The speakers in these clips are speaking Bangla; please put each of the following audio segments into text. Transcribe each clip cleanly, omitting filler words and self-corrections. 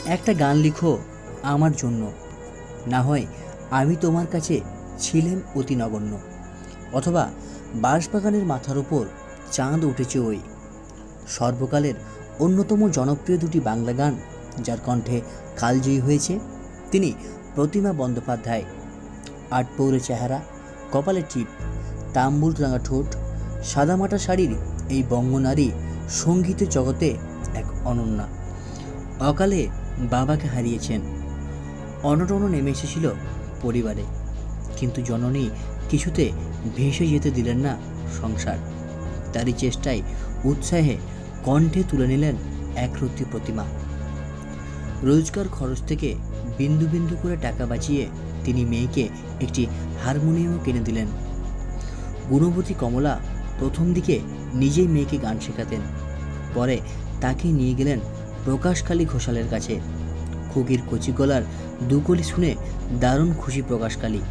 একটা গান লিখো আমার জন্য, না হয় আমি তোমার কাছে ছিলাম অতি নগণ্য। অথবা বাঁশবাগানের মাথার উপর চাঁদ উঠেছে ওই। সর্বকালের অন্যতম জনপ্রিয় দুটি বাংলা গান যার কণ্ঠে কালজয়ী হয়েছে, তিনি প্রতিমা বন্দ্যোপাধ্যায়। আটপৌরে চেহারা, কপালে টিপ, তাম্বুল রাঙা ঠোঁট, সাদামাটা শাড়ির এই বঙ্গনারী সঙ্গীতের জগতে এক অনন্যা। অকালে বাবাকে হারিয়েছেন। অনটনও নেমে এসেছিল পরিবারে, কিন্তু জননী কিছুতে ভেসে যেতে দিলেন না সংসার। তারই চেষ্টায় উৎসাহে কণ্ঠে তুলে নিলেন একরত্তি প্রতিমা। রোজগার খরচ থেকে বিন্দু বিন্দু করে টাকা বাঁচিয়ে তিনি মেয়েকে একটি হারমোনিয়ামও কিনে দিলেন। গুণবতী কমলা প্রথম দিকে নিজেই মেয়েকে গান শেখাতেন, পরে তাকে নিয়ে গেলেন প্রকাশকালী ঘোষালের কাছে। খুকির কচি গলার দুকলি শুনে দারুণ খুশি প্রকাশকালী,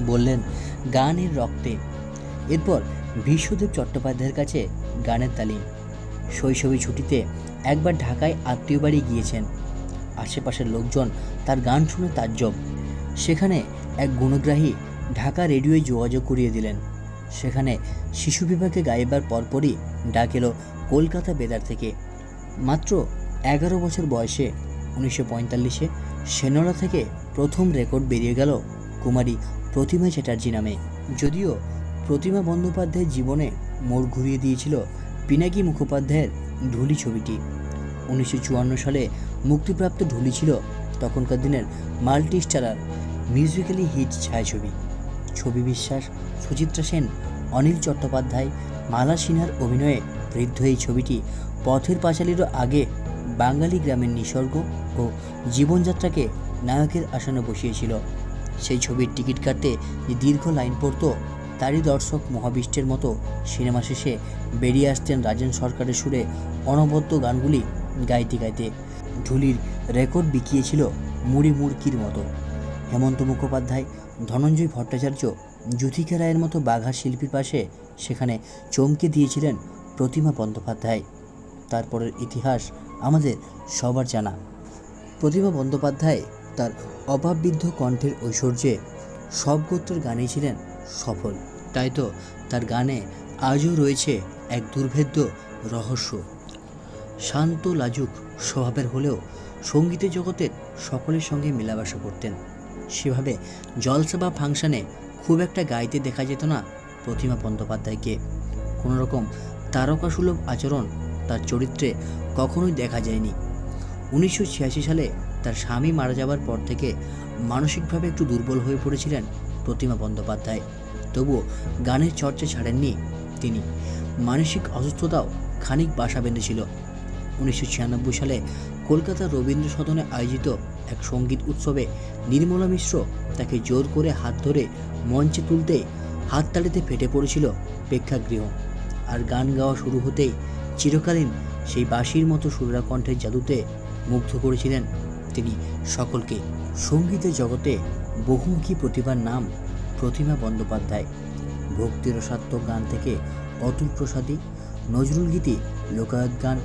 বললেন গানের রক্তে। এরপর বিশ্বদেব চট্টোপাধ্যায়ের কাছে গানের তালিম। শৈশবী ছুটিতে একবার ঢাকায় আত্মীয় বাড়ি গিয়েছেন। আশেপাশের লোকজন তার গান শুনে তাজ্জব। সেখানে এক গুণগ্রাহী ঢাকা রেডিওয় যোগাযোগ করিয়ে দিলেন। সেখানে শিশু বিভাগে গাইবার পরপরই ডাক এলো কলকাতা বেতার থেকে। মাত্র 11 বছর বয়সে 1945-এ সেনরা থেকে প্রথম রেকর্ড বেরিয়ে গেল কুমারী প্রতিমা চ্যাটার্জি নামে। যদিও প্রতিমা বন্দ্যোপাধ্যায়ের জীবনে মোড় ঘুরিয়ে দিয়েছিল পিনাকি মুখোপাধ্যায়ের ঢুলি ছবিটি। 1954 সালে মুক্তিপ্রাপ্ত ঢুলি ছিল তখনকার দিনের মাল্টি স্টারার মিউজিক্যালি হিট ছায়াছবি। ছবি বিশ্বাস, সুচিত্রা সেন, অনিল চট্টোপাধ্যায়, মালা সিনহার অভিনয়ে বৃদ্ধ এই ছবিটি পথের পাঁচালীরও আগে বাঙালি গ্রামের নিসর্গ ও জীবনযাত্রাকে নায়কের আসনে বসিয়েছিল। সেই ছবির টিকিট কাটতে যে দীর্ঘ লাইন পড়তো, তারই দর্শক মহাবিষ্টের মতো সিনেমা শেষে বেরিয়ে আসতেন রাজেন সরকারের সুরে অনবদ্য গানগুলি গাইতে গাইতে। ঢুলির রেকর্ড বিকিয়েছিল মুড়ি মুড়কির মতো। হেমন্ত মুখোপাধ্যায়, ধনঞ্জয় ভট্টাচার্য, যুথিকা রায়ের মতো বাঘা শিল্পীর পাশে সেখানে চমকে দিয়েছিলেন প্রতিমা বন্দ্যোপাধ্যায়। তারপরের ইতিহাস আমাদের সবার জানা। প্রতিমা বন্দ্যোপাধ্যায় তার অভাববিদ্ধ কণ্ঠের ঐশ্বর্যে সব গোত্রের গানেই ছিলেন সফল। তাই তো তার গানে আজও রয়েছে এক দুর্ভেদ্য রহস্য। শান্ত লাজুক স্বভাবের হলেও সঙ্গীতের জগতের সকলের সঙ্গে মেলামেশা করতেন। সেভাবে জলসা বা ফাংশনে খুব একটা গাইতে দেখা যেত না প্রতিমা বন্দ্যোপাধ্যায়কে। কোনোরকম তারকাসুলভ আচরণ তার চরিত্রে কখনোই দেখা যায়নি। 1986 সালে তার স্বামী মারা যাওয়ার পর থেকে মানসিকভাবে একটু দুর্বল হয়ে পড়েছিলেন প্রতিমা বন্দ্যোপাধ্যায়। তবুও গানের চর্চা ছাড়েননি তিনি। মানসিক অসুস্থতাও খানিক বাসা বেঁধেছিল। 1996 সালে কলকাতার রবীন্দ্র সদনে আয়োজিত এক সঙ্গীত উৎসবে নির্মলা মিশ্র তাকে জোর করে হাত ধরে মঞ্চে তুলতে হাততালিতে ফেটে পড়েছিল প্রেক্ষাগৃহ। আর গান গাওয়া শুরু হতেই চিরকালীন সেই বাঁশির মতো সুরেলা কণ্ঠের জাদুতে মুগ্ধ করেছিলেন তিনি সকলকে। সঙ্গীতের জগতে বহুমুখী প্রতিভার নাম প্রতিমা বন্দ্যোপাধ্যায়। ভক্তিরসাত্মক গান থেকে অতুল প্রসাদী, নজরুল গীতি, লোকায়ত গান,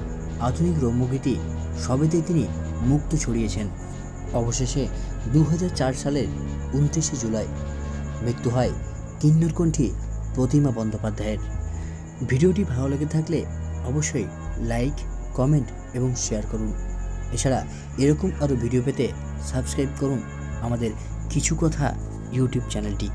আধুনিক রম্যগীতি সবেতেই তিনি মুক্ত ছড়িয়েছেন। অবশেষে 2004 সালের 29 জুলাই মৃত্যু হয় কিন্নরকণ্ঠী প্রতিমা বন্দ্যোপাধ্যায়ের। ভিডিওটি ভালো লেগে থাকলে অবশ্যই লাইক, কমেন্ট এবং শেয়ার করুন। এছাড়া এরকম আরও ভিডিও পেতে সাবস্ক্রাইব করুন আমাদের কিছু কথা ইউটিউব চ্যানেলটি।